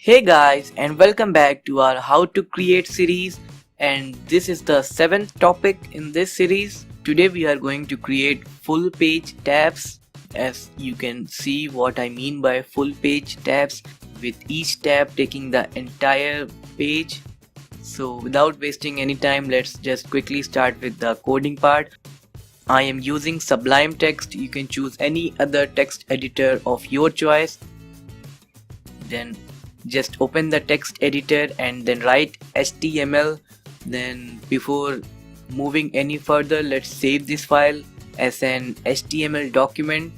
Hey guys, and welcome back to our How to Create series, and this is the 7th topic in this series. Today we are going to create full page tabs. As you can see what I mean by full page tabs, with each tab taking the entire page. So without wasting any time, let's just quickly start with the coding part. I am using Sublime Text. You can choose any other text editor of your choice. Then just open the text editor and then write HTML. Then before moving any further, let's save this file as an HTML document.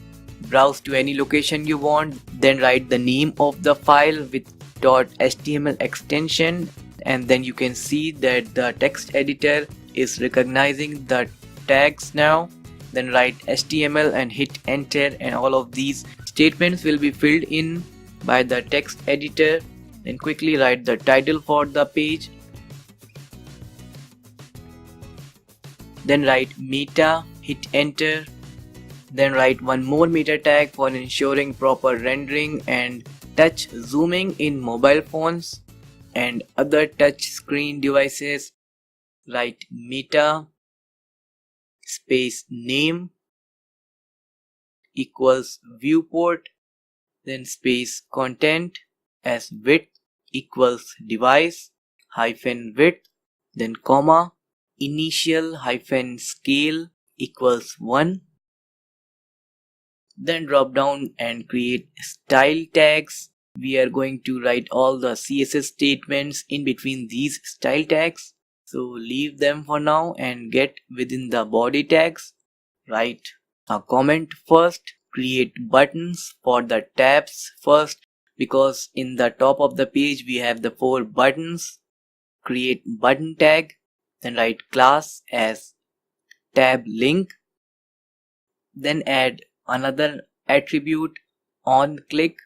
Browse to any location you want, then write the name of the file with .html extension, and then you can see that the text editor is recognizing the tags now. Then write HTML and hit enter, and all of these statements will be filled in by the text editor. Then quickly write the title for the page. Then write meta, hit enter. Then write one more meta tag for ensuring proper rendering and touch zooming in mobile phones and other touch screen devices. Write meta space name equals viewport, then space content as width equals device hyphen width, then comma initial hyphen scale equals 1. Then drop down and create style tags. We are going to write all the CSS statements in between these style tags, so leave them for now and get within the body tags. Write a comment first. Create buttons for the tabs first, because in the top of the page we have the 4 buttons. Create button tag, then write class as tab link, then add another attribute on click,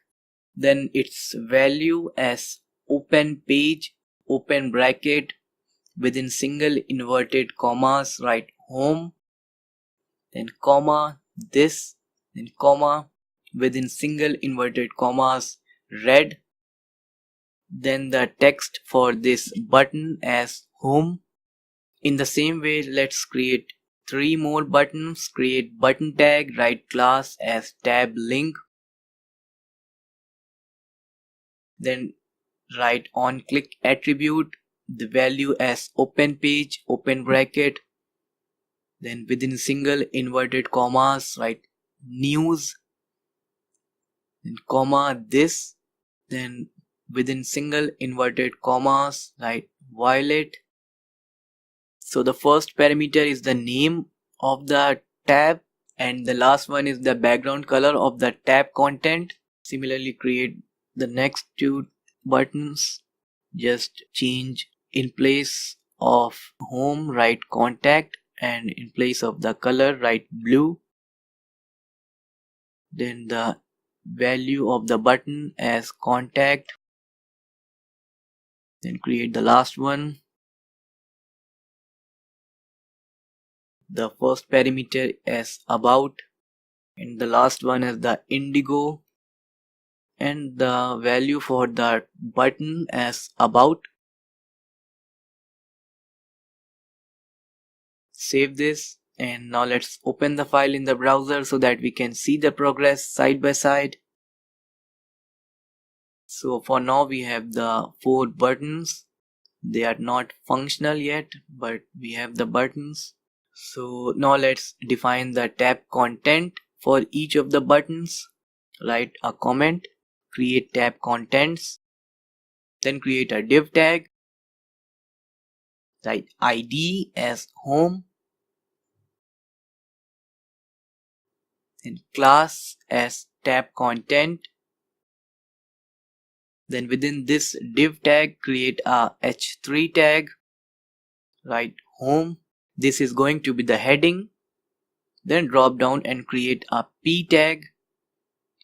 then its value as open page open bracket within single inverted commas write home, then comma this, then comma within single inverted commas red, then the text for this button as home. In the same way, let's create 3 more buttons. Create button tag, write class as tab link, then write on click attribute, the value as open page open bracket, then within single inverted commas write news, then comma this, then within single inverted commas write violet. So the first parameter is the name of the tab, and the last one is the background color of the tab content. Similarly, create the next 2 buttons. Just change in place of home write contact, and in place of the color write blue. Then the value of the button as contact. Then create the last one. The first parameter as about, and the last one as the indigo, and the value for the button as about. Save this, and now let's open the file in the browser so that we can see the progress side by side. So for now we have the 4 buttons. They are not functional yet, but we have the buttons. So now let's define the tab content for each of the buttons. Write a comment, create tab contents, then create a div tag, write ID as home, then class as tab content. Then within this div tag create a h3 tag, write home. This is going to be the heading. Then drop down and create a p tag,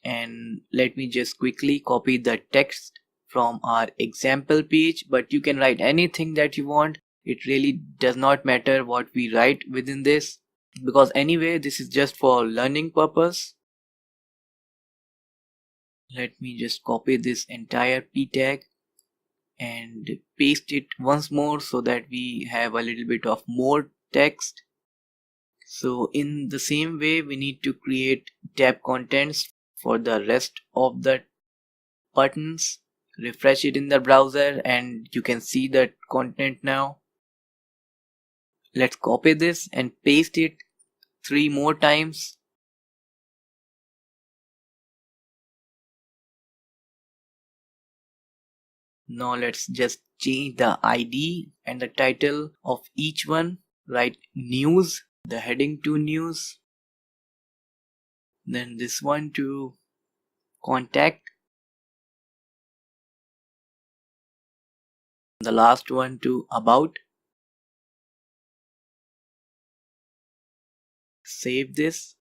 and let me just quickly copy the text from our example page, but you can write anything that you want. It really does not matter what we write within this, because anyway this is just for learning purpose. Let me just copy this entire p tag and paste it once more so that we have a little bit of more text. So in the same way, we need to create tab contents for the rest of the buttons. Refresh it in the browser and you can see that content now. Let's copy this and paste it 3 more times. Now let's just change the ID and the title of each one. Write news, the heading to news, then this one to contact, the last one to about. Save this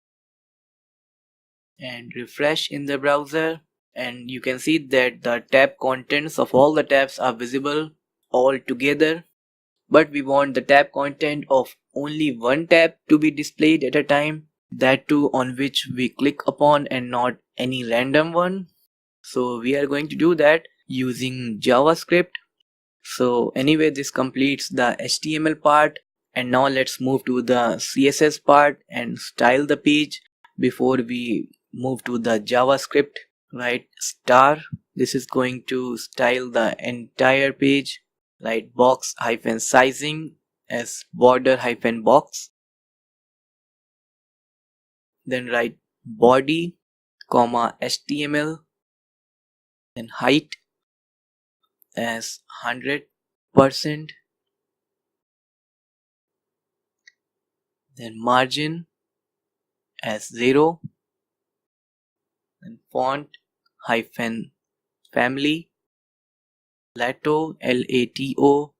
and refresh in the browser, and you can see that the tab contents of all the tabs are visible all together. But we want the tab content of only one tab to be displayed at a time, that too on which we click upon and not any random one. So we are going to do that using JavaScript. So anyway, this completes the HTML part, and now let's move to the CSS part and style the page before we move to the JavaScript. Right, star, this is going to style the entire page. Right, box hyphen sizing as border hyphen box. Then write body comma HTML, then height as 100%, then margin as 0, and font hyphen family, Lato LATO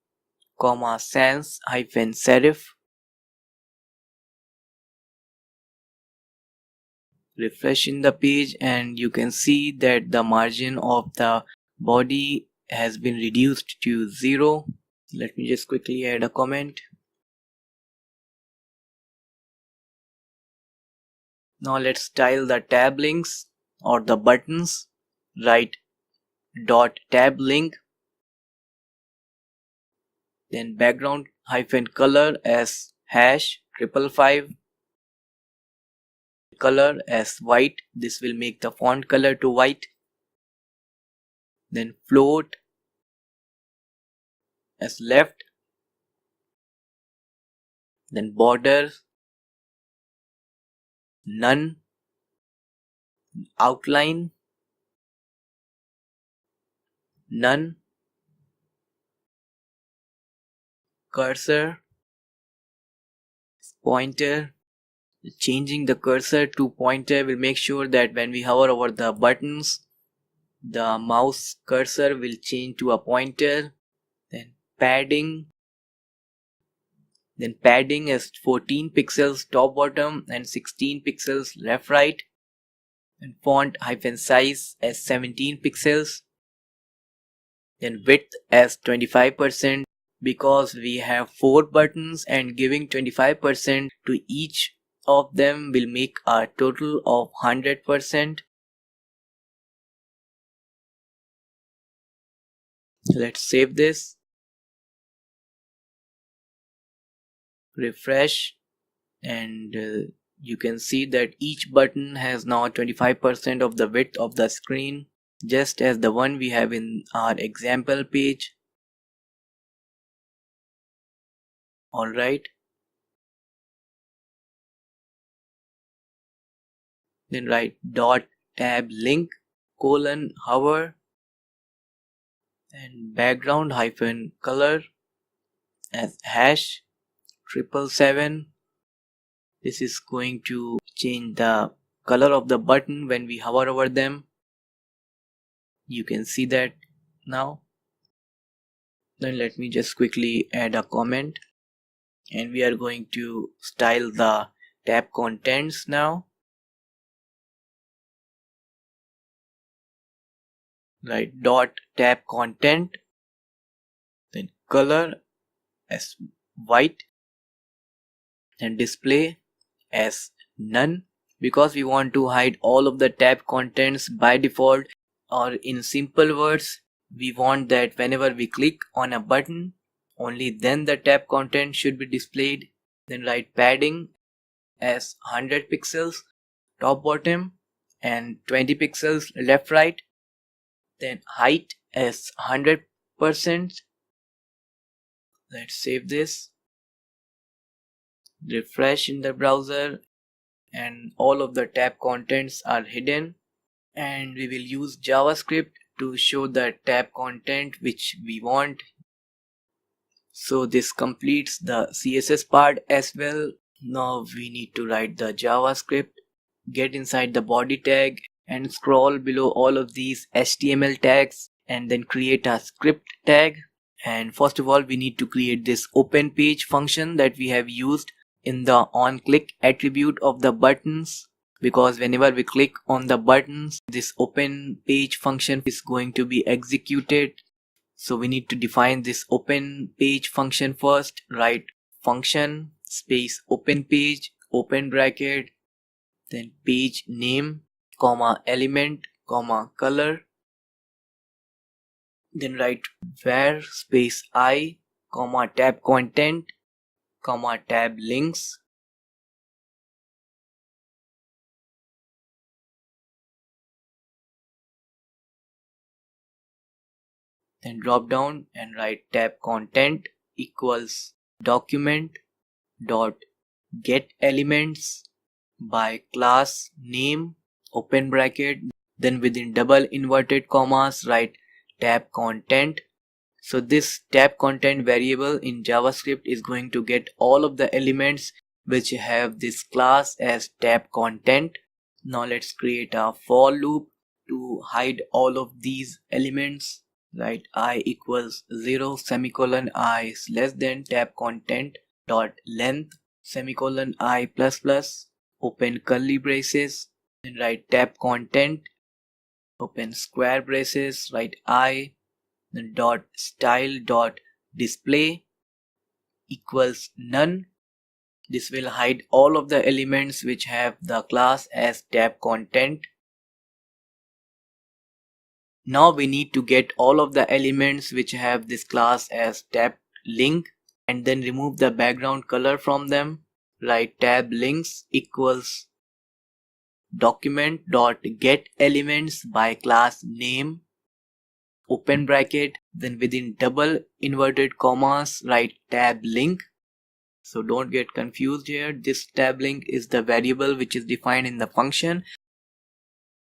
comma sans hyphen serif. Refresh in the page and you can see that the margin of the body has been reduced to 0. Let me just quickly add a comment. Now let's style the tab links or the buttons. Write dot tab link, then background hyphen color as hash 555, color as white. This will make the font color to white. Then float as left, then border none, outline none, cursor pointer. Changing the cursor to pointer will make sure that when we hover over the buttons, the mouse cursor will change to a pointer. Then padding, as 14 pixels top bottom and 16 pixels left right, and font hyphen size as 17 pixels, then width as 25%. Because we have 4 buttons and giving 25% to each of them will make a total of 100%. Let's save this, refresh, and you can see that each button has now 25% of the width of the screen, just as the one we have in our example page. Alright, then write dot tab link colon hover and background hyphen color as hash 777. This is going to change the color of the button when we hover over them. You can see that now. Then let me just quickly add a comment, and we are going to style the tab contents now. Right, dot tab content, then color as white, and display as none, because we want to hide all of the tab contents by default, or in simple words, we want that whenever we click on a button, only then the tab content should be displayed. Then write padding as 100 pixels top bottom and 20 pixels left right. Then height as 100%. Let's save this, refresh in the browser, and all of the tab contents are hidden. And we will use JavaScript to show the tab content which we want. So this completes the CSS part as well. Now we need to write the JavaScript, get inside the body tag and scroll below all of these HTML tags and then create a script tag. And first of all, we need to create this open page function that we have used in the onClick attribute of the buttons, because whenever we click on the buttons, this open page function is going to be executed. So we need to define this open page function first. Write function space open page open bracket, then page name comma element comma color, then write var space I comma tab content comma tab links, then drop down and write tab content equals document dot get elements by class name open bracket, then within double inverted commas write tab content. So this tab content variable in JavaScript is going to get all of the elements which have this class as tab content. Now let's create a for loop to hide all of these elements. Write I equals 0 semicolon I is less than tab content dot length semicolon I plus plus open curly braces, then write tab content open square braces, write I, then dot style dot display equals none. This will hide all of the elements which have the class as tab content. Now we need to get all of the elements which have this class as tab link and then remove the background color from them. Write tab links equals document dot get elements by class name open bracket, then within double inverted commas write tab link. So don't get confused here. This tab link is the variable which is defined in the function,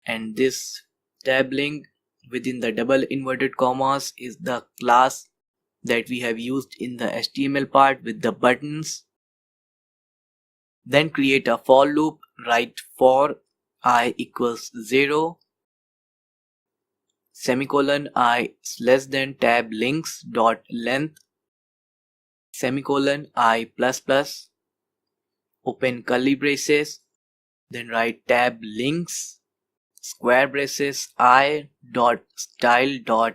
and this tab link within the double inverted commas is the class that we have used in the HTML part with the buttons. Then create a for loop. Write for I equals 0 semicolon I is less than tab links dot length semicolon I plus plus open curly braces, then write tab links square braces I dot style dot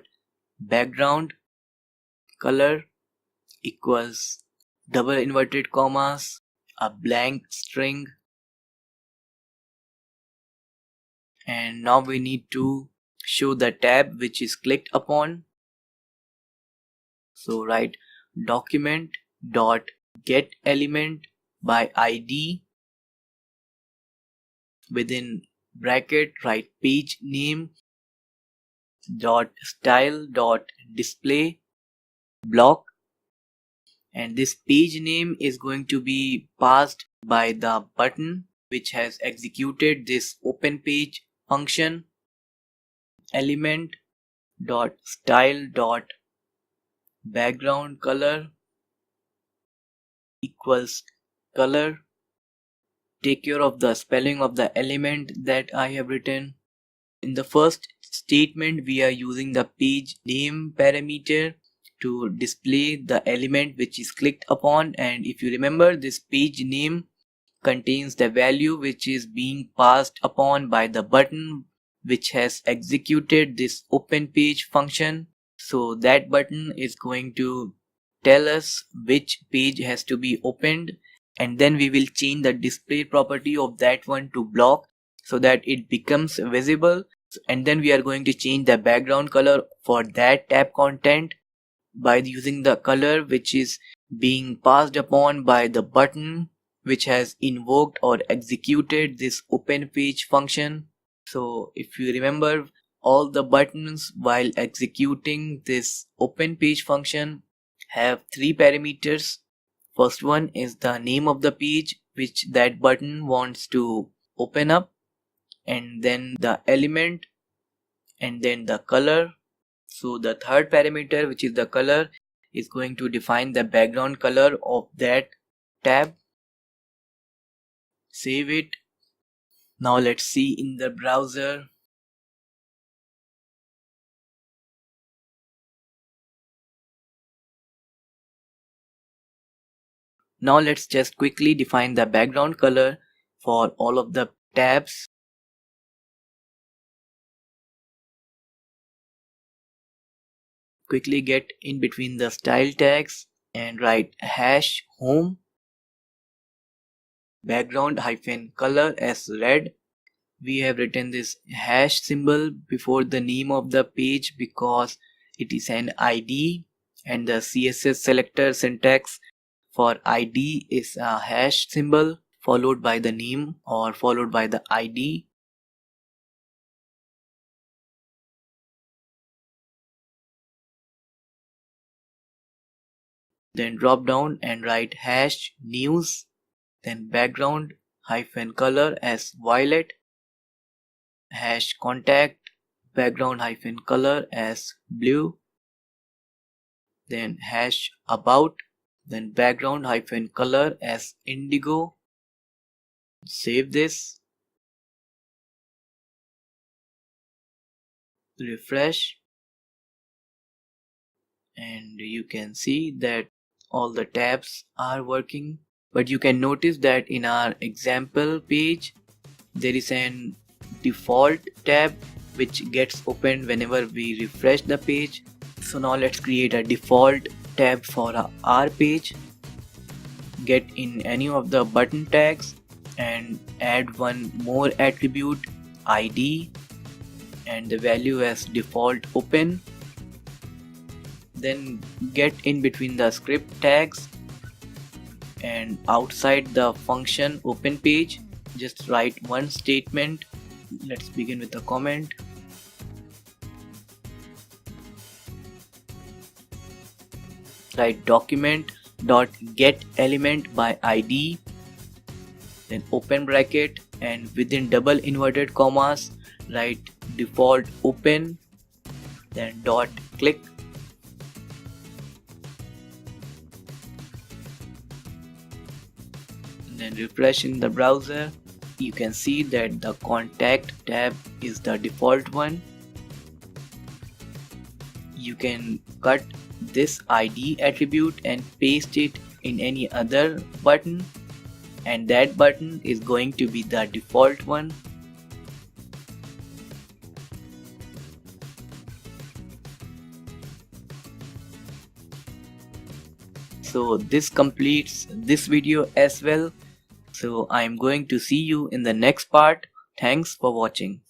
background color equals double inverted commas a blank string. And now we need to show the tab which is clicked upon. So write document dot get element by ID within bracket write page name dot style dot display block, and this page name is going to be passed by the button which has executed this open page function. Element dot style dot background color equals color. Take care of the spelling of the element that I have written. In the first statement, we are using the page name parameter to display the element which is clicked upon, and if you remember, this page name contains the value which is being passed upon by the button which has executed this open page function. So that button is going to tell us which page has to be opened, and then we will change the display property of that one to block so that it becomes visible And then we are going to change the background color for that tab content by using the color which is being passed upon by the button which has invoked or executed this open page function. So if you remember, all the buttons while executing this open page function have three parameters. First one is the name of the page which that button wants to open up, and then the element, and then the color. So the third parameter, which is the color, is going to define the background color of that tab. Save it. Now let's see in the browser. Now let's just quickly define the background color for all of the tabs. Quickly get in between the style tags and write hash home background hyphen color as red. We have written this hash symbol before the name of the page because it is an ID, and the CSS selector syntax for ID is a hash symbol followed by the name or followed by the ID. Then drop down and write hash news, then background hyphen color as violet, hash contact background hyphen color as blue, then hash about, then background hyphen color as indigo. Save this, refresh, and you can see that all the tabs are working. But you can notice that in our example page there is an default tab which gets opened whenever we refresh the page. So now let's create a default tab for our page. Get in any of the button tags and add one more attribute, ID, and the value as default open. Then get in between the script tags and outside the function open page just write one statement. Let's begin with a comment. Write document dot get element by ID, then open bracket, and within double inverted commas write default open, then dot click. Then refresh in the browser. You can see that the contact tab is the default one. You can cut this ID attribute and paste it in any other button, and that button is going to be the default one. So this completes this video as well. So I am going to see you in the next part. Thanks for watching.